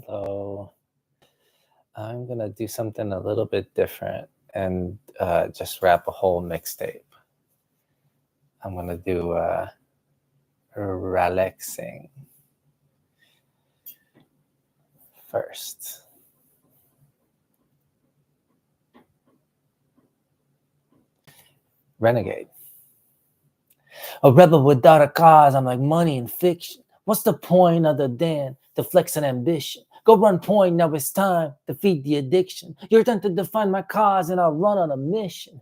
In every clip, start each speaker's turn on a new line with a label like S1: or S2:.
S1: although I'm going to do something a little bit different and just wrap a whole mixtape. I'm going to do rALEXing first. rALEXing. A rebel without a cause, I'm like money and fiction. What's the point other than to flex an ambition? Go run point, now it's time to feed the addiction. Your turn to define my cause and I'll run on a mission.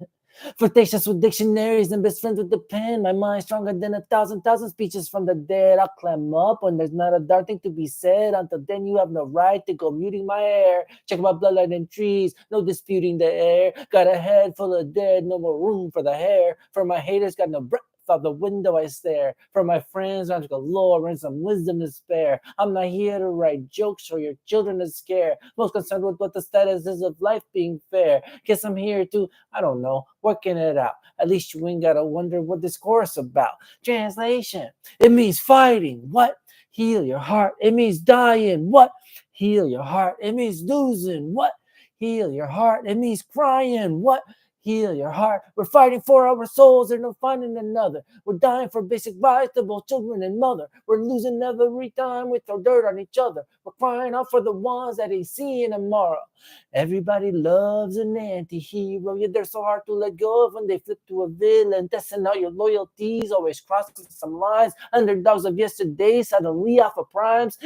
S1: Flirtatious with dictionaries and best friends with the pen. My mind stronger than 1,000 speeches from the dead. I'll climb up when there's not a dark thing to be said. Until then you have no right to go muting my hair. Check my bloodline and trees, no disputing the air. Got a head full of dead, no more room for the hair. For my haters got no breath. Out the window I stare. For my friends, I'm galore and some wisdom to spare. I'm not here to write jokes for your children to scare. Most concerned with what the status is of life being fair. Guess I'm here to, I don't know, working it out. At least you ain't gotta wonder what this chorus about. Translation, it means fighting. What? Heal your heart. It means dying. What? Heal your heart. It means losing. What? Heal your heart. It means crying. What? Heal your heart. We're fighting for our souls and we're finding another. We're dying for basic rights to both children and mother. We're losing every time we throw dirt on each other. We're crying out for the ones that ain't seeing tomorrow. Everybody loves an anti-hero. Yet they're so hard to let go of when they flip to a villain. Testing out your loyalties, always crossing some lines. Underdogs of yesterday, suddenly off of primes.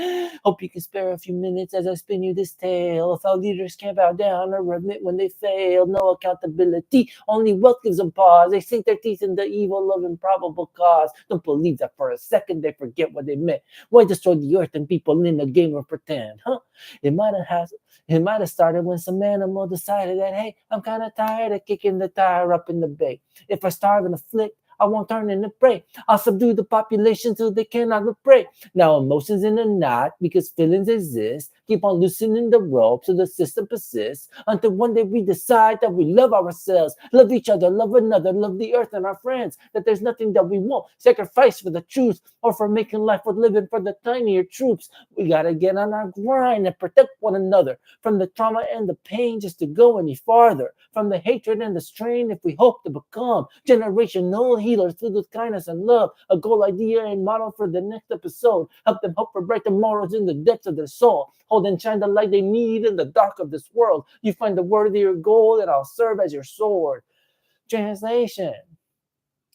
S1: Hope you can spare a few minutes as I spin you this tale of how leaders can't bow down or admit when they fail. No accountability. Only wealth gives them pause. They sink their teeth in the evil of improbable cause. Don't believe that for a second they forget what they meant. Why destroy the earth and people in a game of pretend? It might have started when some animal decided that, hey, I'm kind of tired of kicking the tire up in the bay. If I starve and afflict, I won't turn into prey. I'll subdue the population till they cannot pray. Now emotions in a knot because feelings exist. Keep on loosening the rope so the system persists until one day we decide that we love ourselves, love each other, love another, love the earth and our friends. That there's nothing that we won't sacrifice for the truth or for making life worth living for the tinier troops. We gotta get on our grind and protect one another from the trauma and the pain just to go any farther. From the hatred and the strain if we hope to become generational healers filled with kindness and love. A goal, idea, and model for the next episode. Help them hope for bright tomorrows in the depths of their soul. Hold and shine the light they need in the dark of this world. You find the worthier goal and I'll serve as your sword. Translation.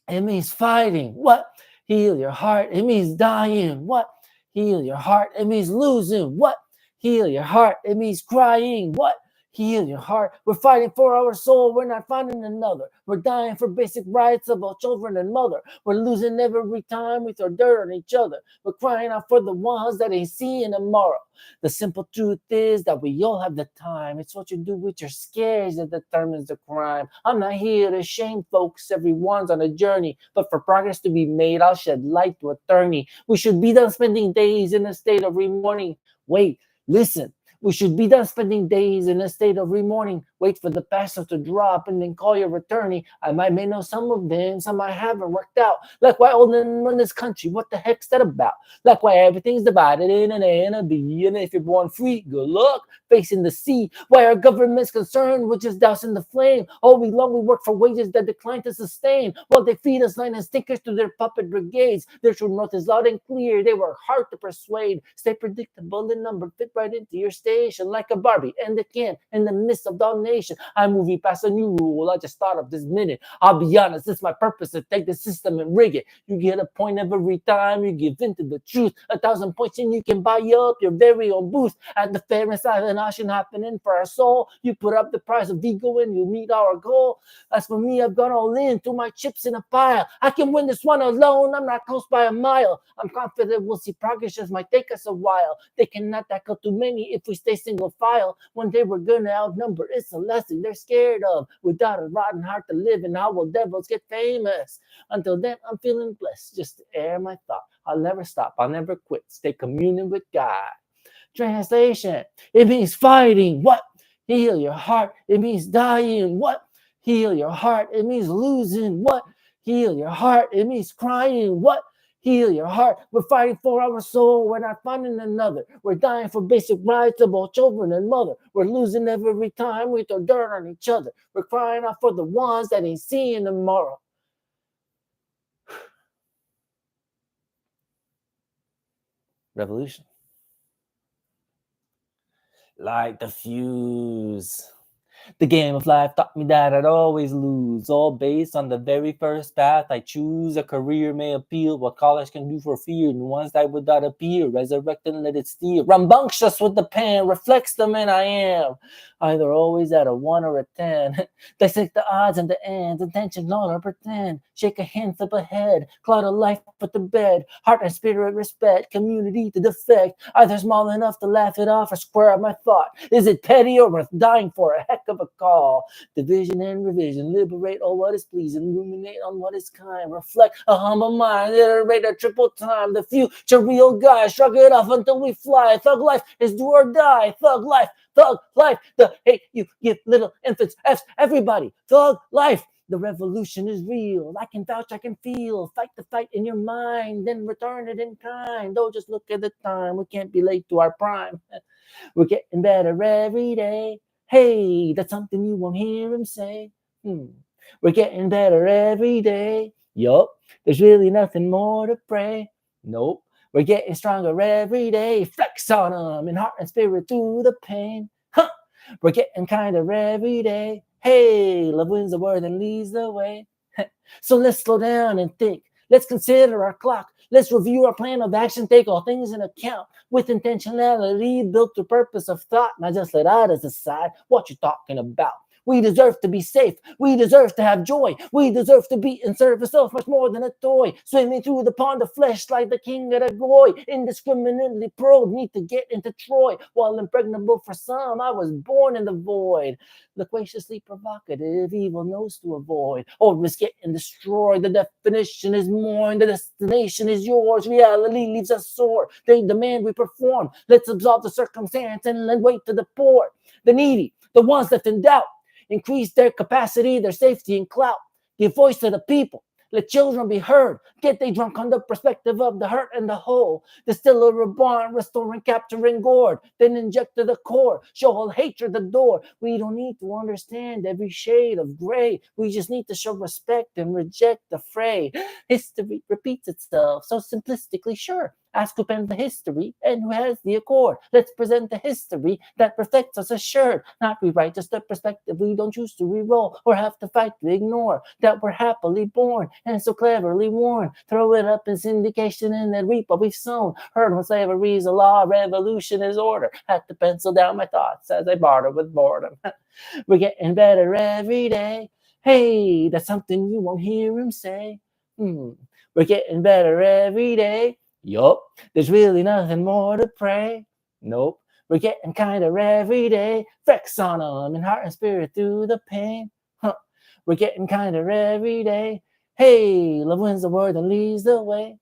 S1: It means fighting. What? Heal your heart. It means dying. What? Heal your heart. It means losing. What? Heal your heart. It means crying. What? Heal your heart. We're fighting for our soul. We're not finding another. We're dying for basic rights of our children and mother. We're losing every time we throw dirt on each other. We're crying out for the ones that ain't seeing tomorrow. The simple truth is that we all have the time. It's what you do with your scares that determines the crime. I'm not here to shame folks. Everyone's on a journey. But for progress to be made, I'll shed light to attorney. We should be done spending days in a state of re-mourning. Wait, listen. We should be done spending days in a state of re-mourning. Wait for the pastor to drop and then call your attorney. I may know some of them, some I haven't worked out. Like why all in this country, what the heck's that about? Like why everything's divided in an A and a B. And if you're born free, good luck facing the sea. Why our government's concerned with just dousing the flame. All week long we work for wages that decline to sustain. While they feed us line and stickers to their puppet brigades. Their true north is loud and clear. They work hard to persuade. Stay predictable and numbered, fit right into your station. Like a Barbie and the can in the midst of all nation. I'm moving past a new rule. I just thought of this minute. I'll be honest, it's my purpose to take the system and rig it. You get a point every time you give in to the truth. 1,000 points and you can buy up your very own booth. At the fair and silent auction happening for our soul. You put up the price of ego and you meet our goal. As for me, I've gone all in, threw my chips in a pile. I can win this one alone. I'm not close by a mile. I'm confident we'll see progress, just might take us a while. They cannot tackle too many if we stay single file. One day we're gonna outnumber. It's a lesson they're scared of. Without a rotten heart to live in, how will devils get famous? Until then, I'm feeling blessed just to air my thought. I'll never stop. I'll never quit. Stay communing with God. Translation. It means fighting. What? Heal your heart. It means dying. What? Heal your heart. It means losing. What? Heal your heart. It means crying. What? Heal your heart. We're fighting for our soul. We're not finding another. We're dying for basic rights of both children and mother. We're losing every time we throw dirt on each other. We're crying out for the ones that ain't seeing tomorrow. Revolution. Light the fuse. The game of life taught me that I'd always lose, all based on the very first path I choose. A career may appeal, what college can do for fear, and ones that would not appear, resurrect and let it steer. Rambunctious with the pen, reflects the man I am, either always at a 1 or a 10. Dissect the odds and the ends, intention not or pretend. Shake a hand, flip a head, cloud of life put to bed. Heart and spirit respect, community to defect. Either small enough to laugh it off or square up my thought. Is it petty or worth dying for? A heck of a call. Division and revision, liberate all what is pleasing, ruminate on what is kind, reflect a humble mind, iterate a triple time. The future real guy, shrug it off until we fly. Thug life is do or die. Thug life, the hate you give little infants, F's, everybody. Thug life. The revolution is real. I can vouch, I can feel. Fight the fight in your mind, then return it in kind. Don't just look at the time. We can't be late to our prime. We're getting better every day. Hey, that's something you won't hear him say. We're getting better every day. Yup, there's really nothing more to pray. Nope, we're getting stronger every day. Flex on them in heart and spirit through the pain. We're getting kinder every day. Hey, love wins the word and leads the way. So let's slow down and think. Let's consider our clock. Let's review our plan of action. Take all things in account with intentionality, built the purpose of thought. Not just let others decide what you're talking about. We deserve to be safe. We deserve to have joy. We deserve to be in service of much more than a toy. Swimming through the pond of flesh like the king of the goy. Indiscriminately probed, need to get into Troy. While impregnable for some, I was born in the void. Loquaciously provocative, evil knows to avoid. Or risk getting destroyed. The definition is mourn. The destination is yours. Reality leaves us sore. They demand we perform. Let's absolve the circumstance and lend weight to the poor. The needy, the ones left in doubt. Increase their capacity, their safety and clout. Give voice to the people. Let children be heard. Get they drunk on the perspective of the hurt and the whole. Distill a reborn, restoring, capturing, gourd. Then inject to the core. Show all hatred the door. We don't need to understand every shade of gray. We just need to show respect and reject the fray. History repeats itself so simplistically, sure. Ask who penned the history and who has the accord. Let's present the history that reflects us assured. Not rewrite just the perspective we don't choose to re-roll or have to fight to ignore. That we're happily born and so cleverly worn. Throw it up in syndication and then reap what we've sown. Heard when slavery is a law, revolution is order. Had to pencil down my thoughts as I barter with boredom. We're getting better every day. Hey, that's something you won't hear him say. We're getting better every day. Yup, there's really nothing more to pray. Nope, we're getting kinder every day. Flex on them in heart and spirit through the pain. We're getting kinder every day. Hey, love wins the word and leads the way.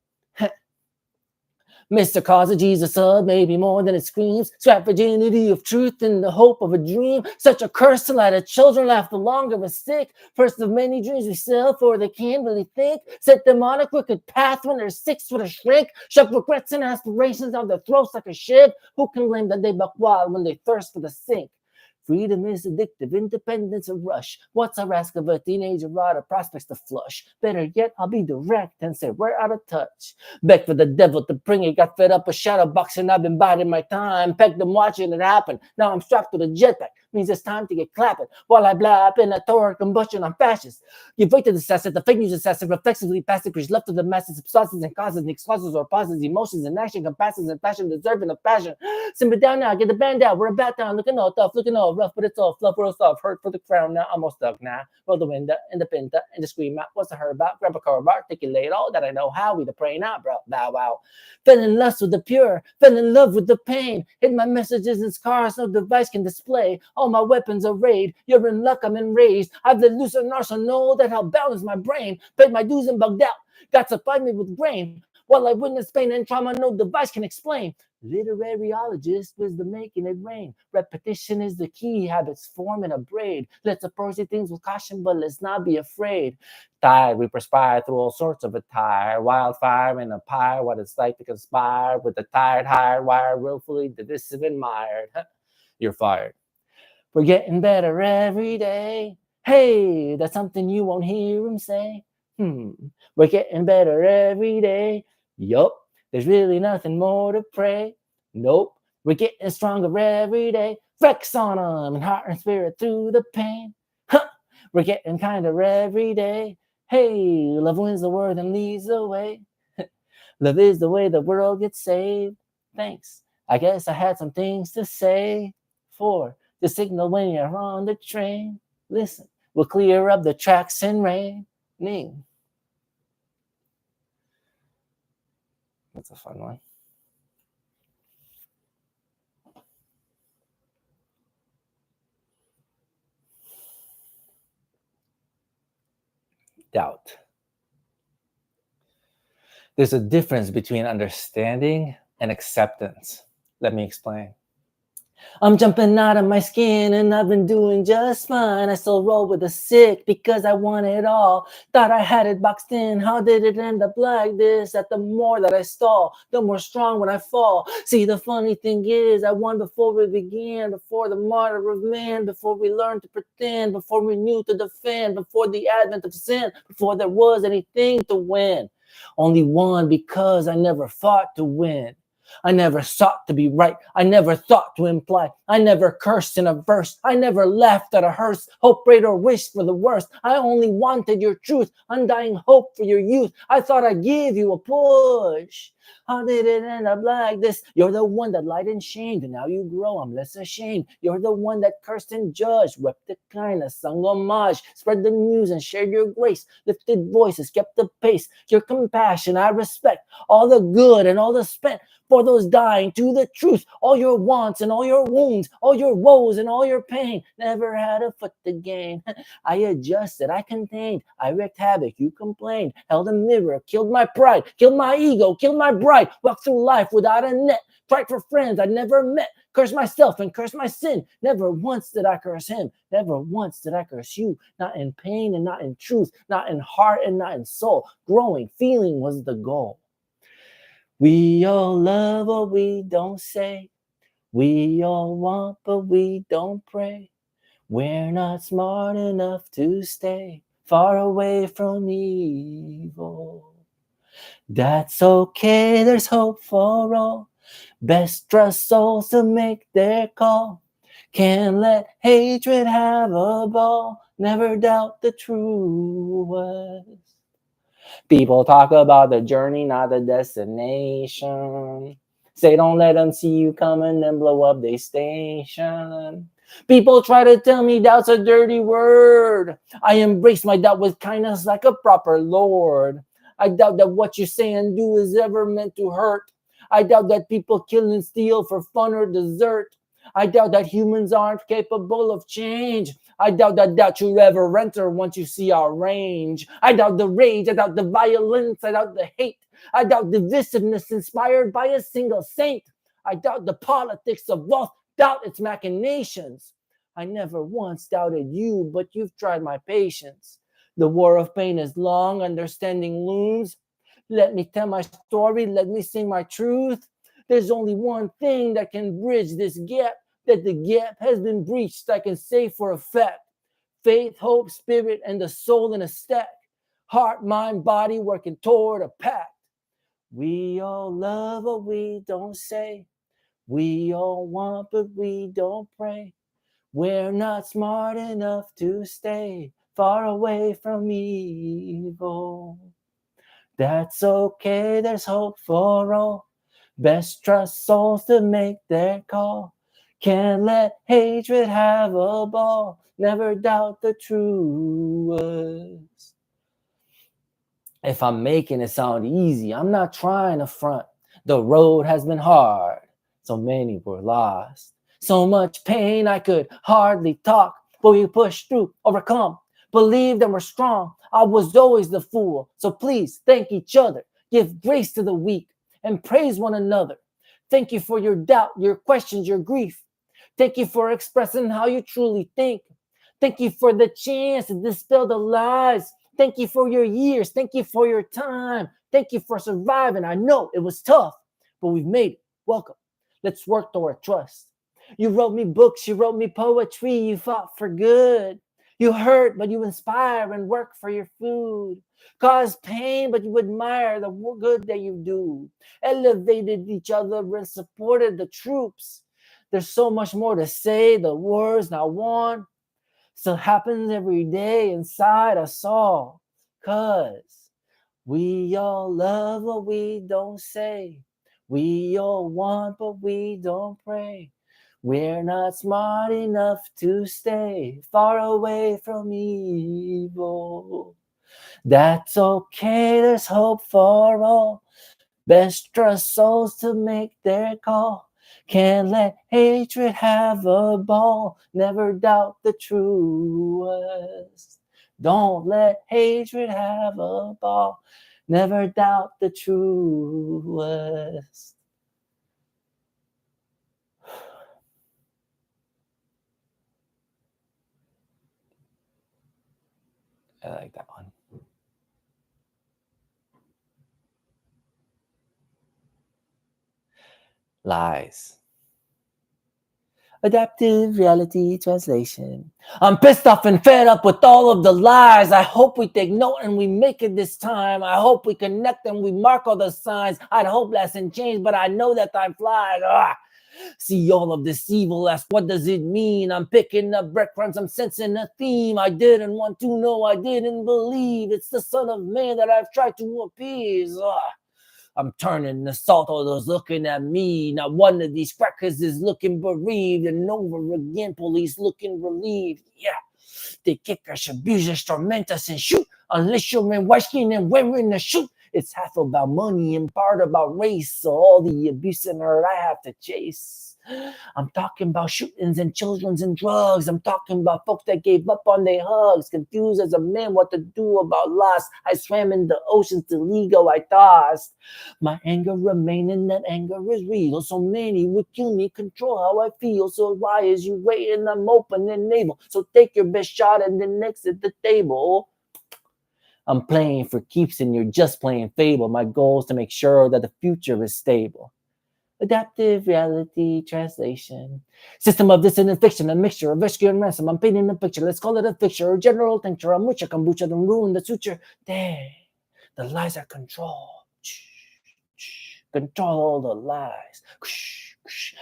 S1: Mr. Cause of Jesus Hub, maybe more than it screams. Scrap virginity of truth in the hope of a dream. Such a curse to let the children laugh the longer we're sick. First of many dreams we sell for they can't really think. Set them on a crooked path when they're 6 foot a shrink. Shove regrets and aspirations down their throats like a ship. Who can blame that they buck wild when they thirst for the sink? Freedom is addictive, independence a rush. What's our ask of a teenager rider? Prospects to flush. Better yet, I'll be direct and say we're out of touch. Beg for the devil to bring it. Got fed up with shadow boxing. I've been biding my time. Pegged them watching it happen. Now I'm strapped to the jetpack. Means it's time to get clapping. While I blab in a torrid combustion on fascists. Give way to the assassin, the fake news assassin, reflexively passive, preach left to the masses, substances and causes, and causes or pauses, emotions and action, compasses and passion, deserving of passion. Simmer down now, get the band out. We're about down, looking all tough, looking all rough, but it's all fluff, real soft. Hurt for the crown now, almost stuck now. Roll the window and the pinta and the scream out. What's the her about? Grab a car, articulate all that I know how. We the praying out, bro. Bow wow. Fell in lust with the pure, fell in love with the pain. Hid my messages in scars no device can display. All my weapons arrayed. You're in luck, I'm enraged. I've let loose an arsenal that I'll balance my brain. Paid my dues and bugged out. Got supplied me with grain. While I witness pain and trauma no device can explain. Literary-ologist, wisdom making it rain. Repetition is the key, habits form in a braid. Let's approach the things with caution, but let's not be afraid. Tide, we perspire through all sorts of attire. Wildfire in a pyre, what it's like to conspire with the tired, hired wire, willfully divisive and mired. You're fired. We're getting better every day. Hey, that's something you won't hear him say. We're getting better every day. Yup, there's really nothing more to pray. Nope, we're getting stronger every day. Flex on them and heart and spirit through the pain. We're getting kinder every day. Hey, love wins the world and leads the way. Love is the way the world gets saved. Thanks. I guess I had some things to say. For the signal when you're on the train. Listen, we'll clear up the tracks in rain. That's a fun one. Doubt. There's a difference between understanding and acceptance. Let me explain. I'm jumping out of my skin and I've been doing just fine. I still roll with the sick because I want it all. Thought I had it boxed in. How did it end up like this? That the more that I stall, the more strong when I fall. See, the funny thing is I won before we began, before the martyr of man, before we learned to pretend, before we knew to defend, before the advent of sin, before there was anything to win. Only won because I never fought to win. I never sought to be right. I never thought to imply. I never cursed in a verse. I never laughed at a hearse, hope, prayed, or wished for the worst. I only wanted your truth, undying hope for your youth. I thought I'd give you a push. How did it end up like this? You're the one that lied and shamed, and now you grow, I'm less ashamed. You're the one that cursed and judged, wept the kindness, sung homage, spread the news and shared your grace, lifted voices, kept the pace. Your compassion I respect, all the good and all the spent. For those dying to the truth, all your wants and all your wounds, all your woes and all your pain, never had a foot to gain. I adjusted, I contained, I wreaked havoc, you complained, held a mirror, killed my pride, killed my ego, killed my bride, walked through life without a net, tried for friends I never met, cursed myself and cursed my sin. Never once did I curse him, never once did I curse you, not in pain and not in truth, not in heart and not in soul. Growing, feeling was the goal. We all love what we don't say. We all want, but we don't pray. We're not smart enough to stay far away from evil. That's okay, there's hope for all. Best trust souls to make their call. Can't let hatred have a ball. Never doubt the truth. People talk about the journey, not the destination. Say don't let them see you coming and blow up their station. People try to tell me doubt's a dirty word. I embrace my doubt with kindness like a proper lord. I doubt that what you say and do is ever meant to hurt. I doubt that people kill and steal for fun or dessert. I doubt that humans aren't capable of change. I doubt that you'll ever enter once you see our range. I doubt the rage, I doubt the violence, I doubt the hate. I doubt divisiveness inspired by a single saint. I doubt the politics of wealth, doubt its machinations. I never once doubted you, but you've tried my patience. The war of pain is long, understanding looms. Let me tell my story, let me sing my truth. There's only one thing that can bridge this gap, that the gap has been breached, I can say for a fact. Faith, hope, spirit, and the soul in a stack. Heart, mind, body working toward a pact. We all love what we don't say. We all want, but we don't pray. We're not smart enough to stay far away from evil. That's okay, there's hope for all. Best trust souls to make their call. Can't let hatred have a ball. Never doubt the truth. If I'm making it sound easy, I'm not trying to front. The road has been hard. So many were lost. So much pain I could hardly talk. But we pushed through, overcome. Believed and were strong. I was always the fool. So please thank each other. Give grace to the weak and praise one another. Thank you for your doubt, your questions, your grief. Thank you for expressing how you truly think. Thank you for the chance to dispel the lies. Thank you for your years. Thank you for your time. Thank you for surviving. I know it was tough, but we've made it. Welcome. Let's work toward trust. You wrote me books. You wrote me poetry. You fought for good. You hurt, but you inspire and work for your food. Cause pain, but you admire the good that you do. Elevated each other and supported the troops. There's so much more to say. The words not one still happens every day inside us all. Cause we all love what we don't say. We all want, but we don't pray. We're not smart enough to stay far away from evil. That's okay, there's hope for all. Best trust souls to make their call. Can't let hatred have a ball. Never doubt the truest. Don't let hatred have a ball. Never doubt the truest. I like that one. Lies. Adaptive reality translation. I'm pissed off and fed up with all of the lies. I hope we take note and we make it this time. I hope we connect and we mark all the signs. I'd hope less and change, but I know that time flies. See all of this evil, ask what does it mean? I'm picking up breadcrumbs, I'm sensing a theme. I didn't want to know, I didn't believe. It's the Son of Man that I've tried to appease. I'm turning the salt, all those looking at me. Not one of these crackers is looking bereaved. And over again, police looking relieved. Yeah, they kick us, abuse us, torment us, and shoot. Unless you're in white skin and wearing a suit. It's half about money and part about race. So all the abuse and hurt I have to chase. I'm talking about shootings and children's and drugs. I'm talking about folks that gave up on their hugs. Confused as a man what to do about loss. I swam in the oceans till ego I tossed. My anger remaining, that anger is real. So many would kill me, control how I feel. So why is you waiting? I'm open and able. So take your best shot and then exit the table. I'm playing for keeps and you're just playing fable. My goal is to make sure that the future is stable. Adaptive reality translation. System of dissonant fiction, a mixture of rescue and ransom. I'm painting a picture. Let's call it a fixture or general tincture. I'm witcher, kombucha, then ruin the suture. Dang, the lies are control. Control all the lies.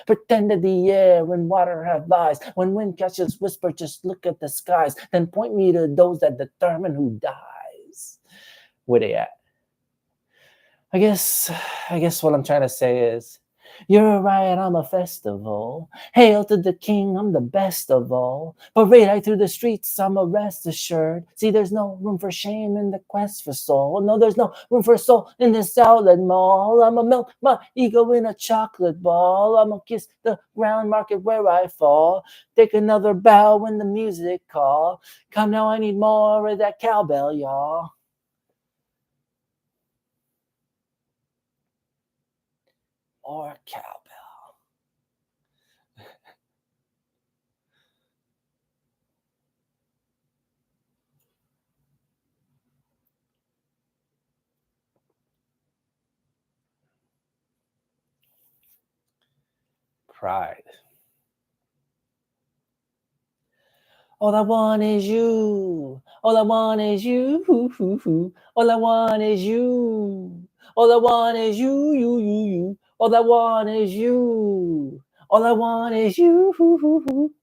S1: Pretend that the air and water have eyes. When wind catches whisper, just look at the skies. Then point me to those that determine who dies. Where they at? I guess what I'm trying to say is, you're right, I'm a festival. Hail to the king, I'm the best of all. Parade right through the streets, I'm a rest assured. See, there's no room for shame in the quest for soul. No, there's no room for soul in this outlet mall. I'ma melt my ego in a chocolate ball. I'ma kiss the ground, mark it where I fall. Take another bow when the music call. Come now, I need more of that cowbell, y'all. Or cowbell. Pride. All I want is you. All I want is you. All I want is you. All I want is you. All I want is you. All I want is you.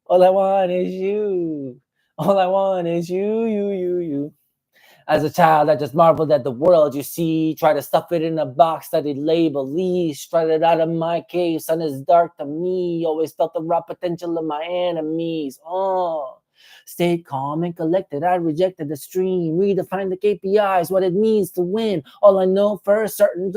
S1: All I want is you. All I want is you. As a child, I just marveled at the world you see. Try to stuff it in a box that it label least. Tried it out of my cave. Sun is dark to me. Always felt the raw potential of my enemies. Stayed calm and collected. I rejected the stream. Redefined the KPIs, what it means to win. All I know for certain.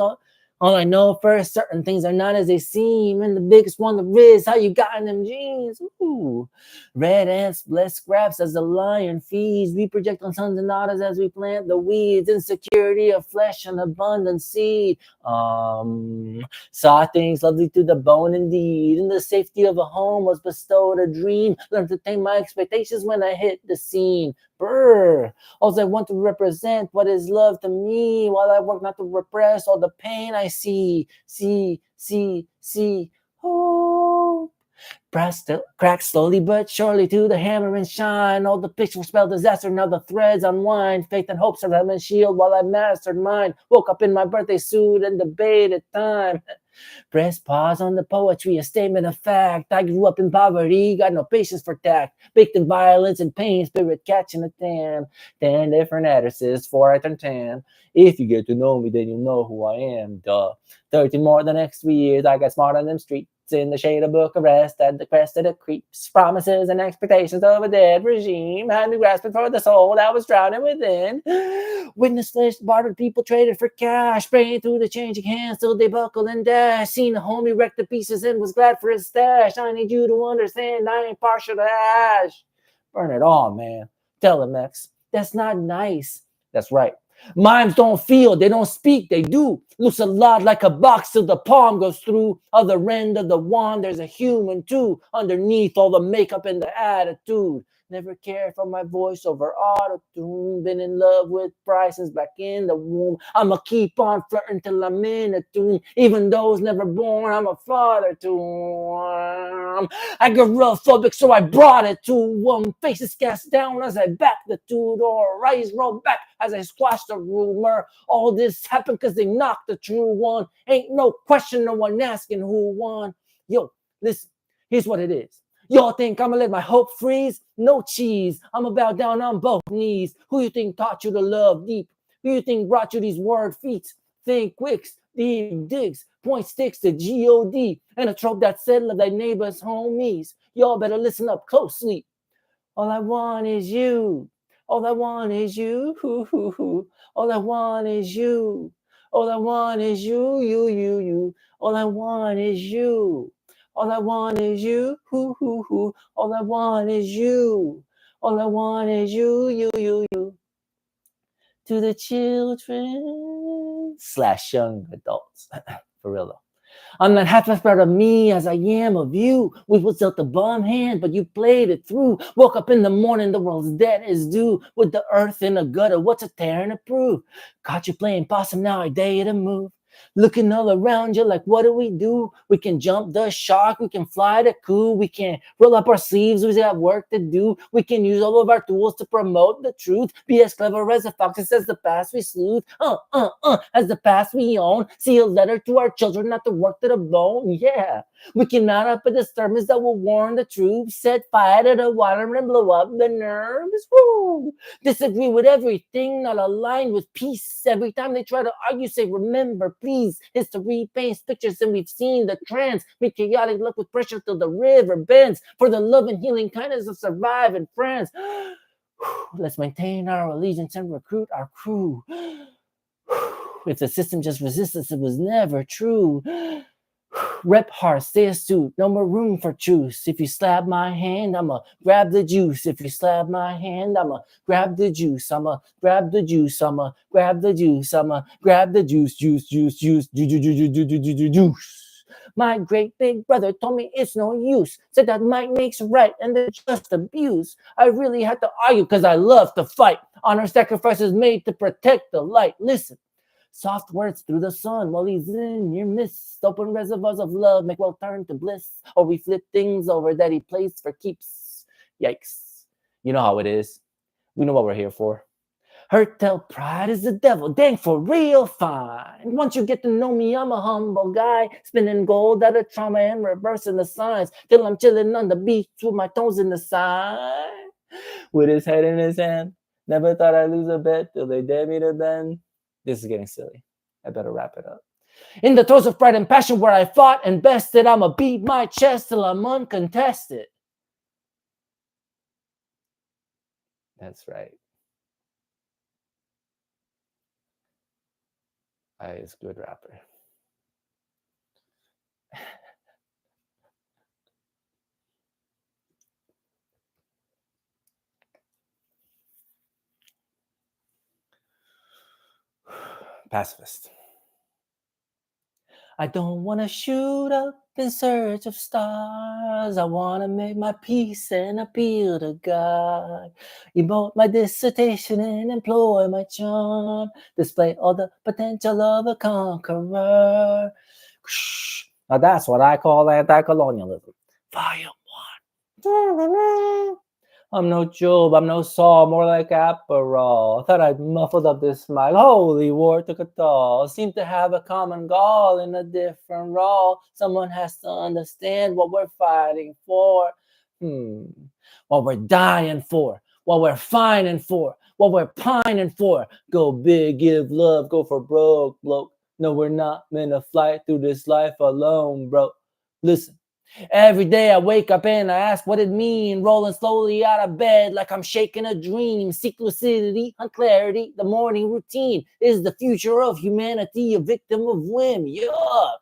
S1: All I know first, certain things are not as they seem. And the biggest one there is how you got in them jeans. Ooh. Red ants, blessed scraps as the lion feeds. We project on sons and daughters as we plant the weeds. Insecurity of flesh and abundant seed. Saw things lovely to the bone indeed. In the safety of a home was bestowed a dream. Learned to tame my expectations when I hit the scene. Brr. All I want to represent what is love to me, while I work not to repress all the pain I see. Oh. Brass crack slowly but surely to the hammer and shine. All the pictures spell disaster, now the threads unwind. Faith and hope serve and shield while I mastered mine. Woke up in my birthday suit and debated time. Press pause on the poetry, a statement of fact. I grew up in poverty, got no patience for tact. Baked in violence and pain, spirit catching a tan. 10 different addresses for I turn 10. If you get to know me, then you'll know who I am, duh. 13 more the next 3 years, I got smart on them streets. In the shade of book of rest, at the crest of the creeps. Promises and expectations of a dead regime. Had me grasping for the soul that was drowning within. Witness flesh, bartered people traded for cash. Spraying through the changing hands till they buckle and dash. Seen a homie wreck to pieces and was glad for his stash. I need you to understand I ain't partial to ash. Burn it all, man. Tell him, X. That's not nice. That's right. Mimes don't feel, they don't speak, they do. Loose a lot like a box till the palm goes through. Other end of the wand, there's a human too. Underneath all the makeup and the attitude. Never cared for my voice over auto-tune. Been in love with Bryce since back in the womb. I'ma keep on flirting till I'm in a tune. Even though it's never born, I'm a father to him. I got real phobic, so I brought it to him. Faces cast down as I back the two-door. Eyes roll back as I squash the rumor. All this happened because they knocked the true one. Ain't no question, no one asking who won. Yo, listen, here's what it is. Y'all think I'ma let my hope freeze? No cheese. I'ma bow down on both knees. Who you think taught you to love deep? Who you think brought you these word feats? Think quicks, deep digs, point sticks to G-O-D, and a trope that said love thy neighbor's homies. Y'all better listen up closely. All I want is you. All I want is you. All I want is you. All I want is you. All I want is you. All I want is you. All I want is you. All I want is you. To the children / young adults. For real though. I'm not half as proud of me as I am of you. We was dealt the bum hand, but you played it through. Woke up in the morning, the world's debt is due. With the earth in a gutter, what's a tearing to prove? Caught you playing possum, now I dare you to move. Looking all around you like, what do? We can jump the shark, we can fly the coup, we can roll up our sleeves, we got work to do. We can use all of our tools to promote the truth. Be as clever as the foxes as the past we sleuth. As the past we own. See a letter to our children, not to work to the bone. Yeah. We can mount up a disturbance that will warn the troops. Set fire to the water and blow up the nerves. Woo! Disagree with everything, not aligned with peace. Every time they try to argue, say, remember, please. History paints pictures and we've seen the trends. Make chaotic luck with pressure till the river bends. For the love and healing kindness of surviving friends. Let's maintain our allegiance and recruit our crew. If the system just resists us, it was never true. Rep hard, stay astute, no more room for truce. If you slap my hand, I'ma grab the juice. If you slap my hand, I'ma grab the juice. I'ma grab the juice. I'ma grab the juice. I'ma grab the juice. Juice. My great big brother told me it's no use. Said that might makes right and then just abuse. I really had to argue because I love to fight. Honor sacrifices made to protect the light. Listen. Soft words through the sun while he's in your midst. Open reservoirs of love make well turn to bliss. Or we flip things over that he plays for keeps. Yikes. You know how it is. We know what we're here for. Hurt till pride is the devil. Dang, for real fine. Once you get to know me, I'm a humble guy. Spinning gold out of trauma and reversing the signs. Till I'm chilling on the beach with my toes in the side. With his head in his hand. Never thought I'd lose a bet till they dare me to bend. This is getting silly. I better wrap it up. In the throes of pride and passion where I fought and bested, I'ma beat my chest till I'm uncontested. That's right. I is good rapper. Pacifist. I don't want to shoot up in search of stars. I want to make my peace and appeal to God. Emote my dissertation and employ my charm. Display all the potential of a conqueror. Now that's what I call anti-colonialism. Volume 1. I'm no Job, I'm no Saul, more like Aperol. Thought I'd muffled up this smile. Holy war took a toll. Seem to have a common goal in a different role. Someone has to understand what we're fighting for. What we're dying for. What we're fighting for. What we're pining for. Go big, give love, go for broke, bloke. No, we're not meant to fly through this life alone, bro. Listen. Every day I wake up and I ask what it means, rolling slowly out of bed like I'm shaking a dream. Seek lucidity, unclarity, the morning routine. Is the future of humanity a victim of whim? Yuck!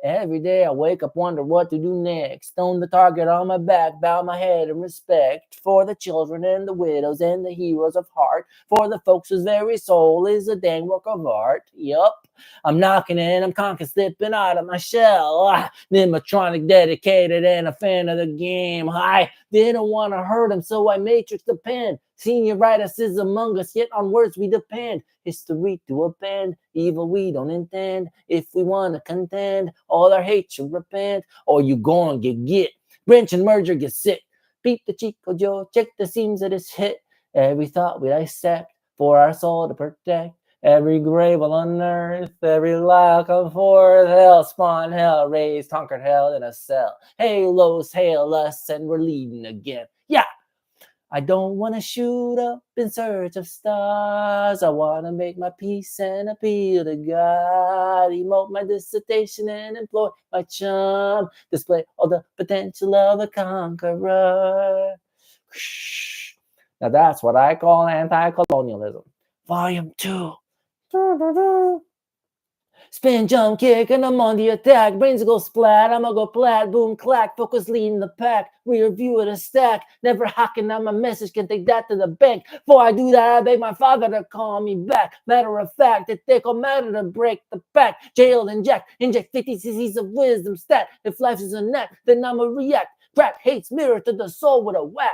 S1: Every day I wake up, wonder what to do next. Stone the target on my back, bow my head in respect for the children and the widows and the heroes of heart, for the folks whose very soul is a dang work of art. Yup. I'm knocking in, I'm conking, slipping out of my shell. Animatronic, dedicated, and a fan of the game. I didn't want to hurt him, so I matrixed the pen. Senioritis is among us, yet on words we depend. History to append, evil we don't intend. If we want to contend, all our hate should repent, or you gon' get. Branch and merger get sick. Beat the Chico Joe, check the seams of this hit. Every thought we dissect, for our soul to protect. Every grave will unearth, every lie come forth. Hell spawn, hell raised, conquered hell in a cell. Halos hail us, and we're leading again. Yeah! I don't want to shoot up in search of stars. I want to make my peace and appeal to God. Emote my dissertation and employ my charm. Display all the potential of a conqueror. Now that's what I call anti-colonialism. Volume 2. Spin, jump, kick, and I'm on the attack. Brains go splat, I'ma go plat, boom, clack. Focus leading the pack, rear view of the stack. Never hacking on my message, can take that to the bank. Before I do that, I beg my father to call me back. Matter of fact, it take a matter to break the pack. Jailed and jacked, inject 50 cc's of wisdom stat. If life is a knack, then I'ma react. Crack hates mirror to the soul with a whack.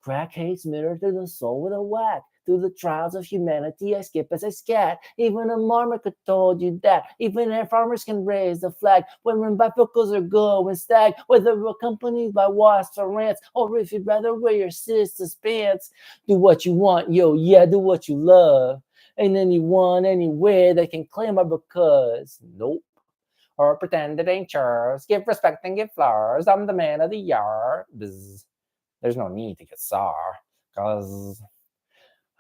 S1: Crack hates mirror to the soul with a whack. Through the trials of humanity, I skip as I scat. Even a marmot could told you that. Even air farmers can raise the flag when bifocals are going stag. Whether accompanied by wasps or rants, or if you'd rather wear your sister's pants. Do what you want, yo, yeah, do what you love. Ain't anyone anywhere that can claim her because, nope. Or pretend it ain't yours. Give respect and give flowers. I'm the man of the yard. Bzz. There's no need to get sour, cause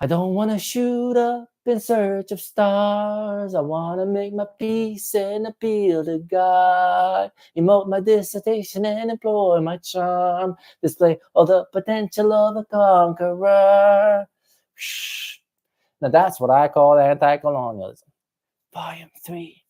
S1: I don't want to shoot up in search of stars. I want to make my peace and appeal to God. Emote my dissertation and employ my charm. Display all the potential of a conqueror. Now that's what I call anti-colonialism. Volume 3.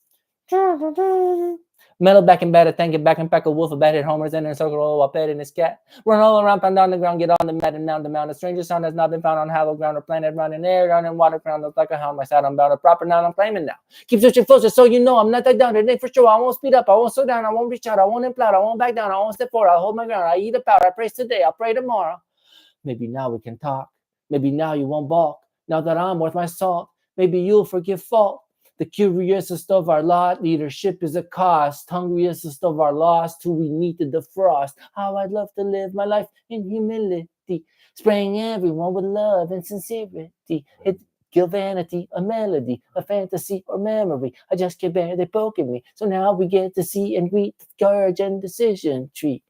S1: Metal back in bed, tank it back and pack a wolf, a bat hit homers in a circle, while petting his cat. Run all around, pound down the ground, get on the mat and down the mound. A stranger sound has not been found on hallowed ground or planet running air, ground and water ground. Looks like a hound, my side, I'm bound. A proper noun, I'm claiming now. Keep searching closer so you know I'm not that down. It ain't for sure. I won't speed up, I won't slow down, I won't reach out, I won't implode, I won't back down, I won't step forward, I'll hold my ground. I eat a powder, I praise today, I'll pray tomorrow. Maybe now we can talk. Maybe now you won't balk. Now that I'm worth my salt, maybe you'll forgive fault. The curiousest of our lot, leadership is a cost. Hungriest of our lost, who we need to defrost. How I'd love to live my life in humility, spraying everyone with love and sincerity. It kill vanity, a melody, a fantasy or memory. I just can't bear they poking me. So now we get to see and read courage and decision tree.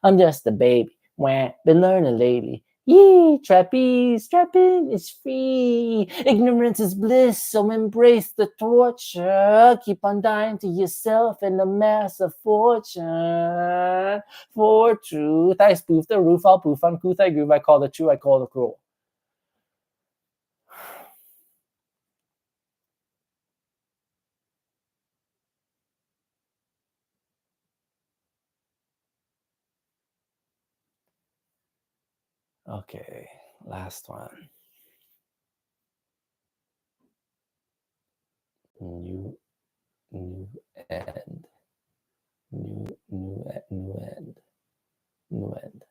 S1: I'm just a baby. Wah, been learning lately. Yee, trapeze, trapping is free. Ignorance is bliss, so embrace the torture. Keep on dying to yourself and amass a fortune. For truth, I spoof the roof, I'll poof, uncouth, I groove, I call the true, I call the cruel. Okay, last one. new end, new end.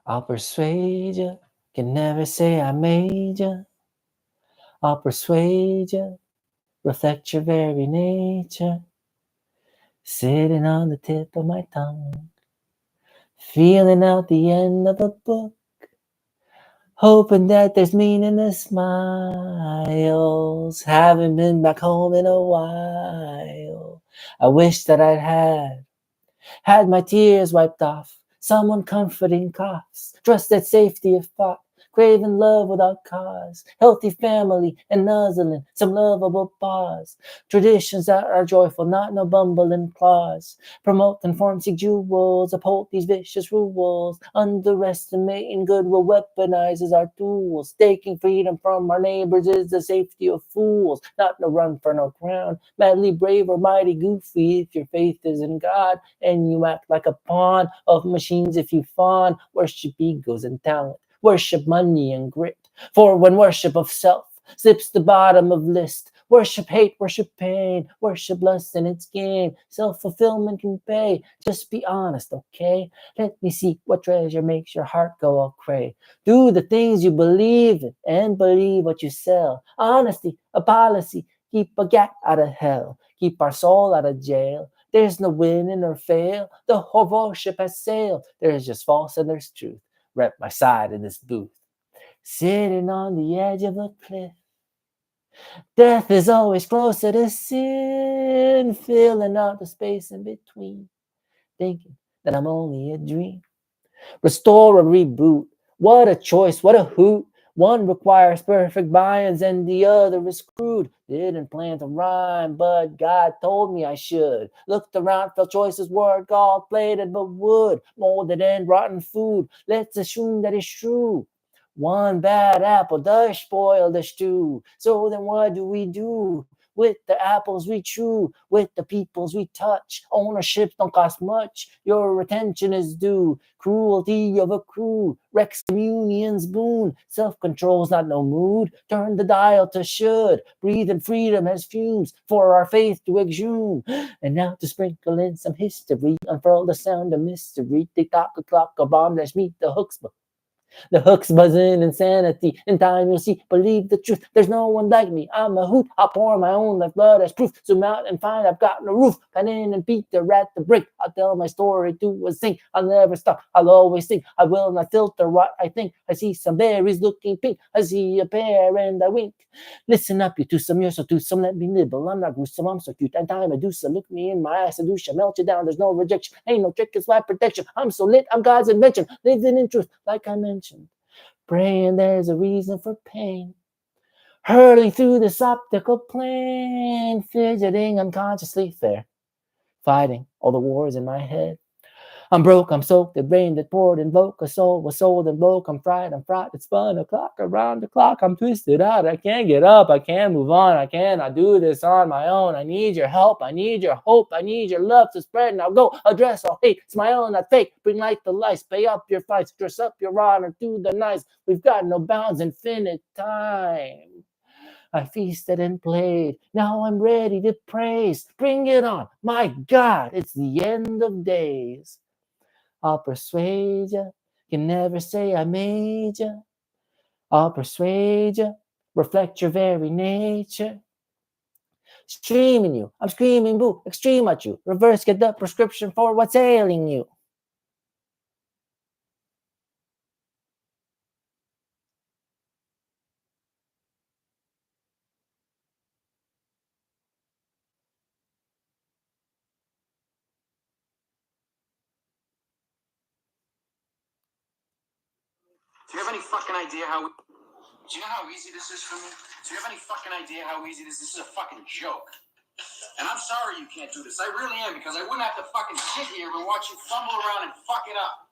S1: I'll persuade you, can never say I made you. I'll persuade you, reflect your very nature. Sitting on the tip of my tongue, feeling out the end of a book, hoping that there's meaning in the smiles. Haven't been back home in a while. I wish that I'd had my tears wiped off. Someone comforting coughs, trusted safety of thought, craving love without cause, healthy family and nuzzling, some lovable pause. Traditions that are joyful, not no bumbling claws. Promote conformity jewels, uphold these vicious rules. Underestimating goodwill weaponizes our tools. Taking freedom from our neighbors is the safety of fools. Not no run for no crown. Madly brave or mighty goofy if your faith is in God. And you act like a pawn of machines if you fawn. Worship egos and talent. Worship money and grit. For when worship of self slips the bottom of list, worship hate, worship pain, worship lust and its gain. Self-fulfillment can pay. Just be honest, okay? Let me see what treasure makes your heart go all cray. Do the things you believe in and believe what you sell. Honesty, a policy. Keep a gat out of hell. Keep our soul out of jail. There's no winning or fail. The whole worship has sailed. There's just false and there's truth. Rep my side in this booth. Sitting on the edge of a cliff. Death is always closer to sin. Filling out the space in between. Thinking that I'm only a dream. Restore or reboot. What a choice, what a hoot. One requires perfect buy-ins and the other is crude. Didn't plan to rhyme, but God told me I should. Looked around, felt choices were gold plated but wood, molded and rotten food. Let's assume that it's true. One bad apple does spoil the stew. So then what do we do? With the apples we chew, with the peoples we touch. Ownership don't cost much, your attention is due. Cruelty of a crew, Rex Communion's boon. Self-control's not no mood, turn the dial to should. Breathe in freedom as fumes, for our faith to exhume. And now to sprinkle in some history, unfurl the sound of mystery. Tick-tock, a clock, a bomb, let's meet the hooks. The hook's buzzing insanity. In time you'll see, believe the truth. There's no one like me. I'm a hoot. I'll pour my own lifeblood as proof. Zoom out and find I've got no roof. Pen in and Peter at the break. I'll tell my story to a sing. I'll never stop. I'll always sing. I will not filter what I think. I see some berries looking pink. I see a pear and I wink. Listen up, you twosome. You're so twosome. Let me nibble. I'm not gruesome. I'm so cute. And time I do so. Look me in my eyes. Seduce melt you down. There's no rejection. Ain't no trick. It's my protection. I'm so lit. I'm God's invention. Living in truth, like I mentioned. Praying there's a reason for pain. Hurling through this optical plane. Fidgeting unconsciously there. Fighting all the wars in my head. I'm broke, I'm soaked, the rain that poured invoke a soul was sold and broke. I'm fried, I'm fried, it's spun a clock around the clock. I'm twisted out, I can't get up, I can't move on, I cannot do this on my own. I need your help, I need your hope, I need your love to spread. Now go address all hate, smile not fake, bring light to life, pay up your fights, dress up your honor to the nice. We've got no bounds, infinite time. I feasted and played. Now I'm ready to praise. Bring it on. My God, it's the end of days. I'll persuade you. Can never say I made you. I'll persuade you. Reflect your very nature. Streaming you. I'm screaming boo. Extreme at you. Reverse, get the prescription for what's ailing you.
S2: Do you have any fucking idea how... Do you know how easy this is for me? Do you have any fucking idea how easy this is? This is a fucking joke. And I'm sorry you can't do this. I really am, because I wouldn't have to fucking sit here and watch you fumble around and fuck it up.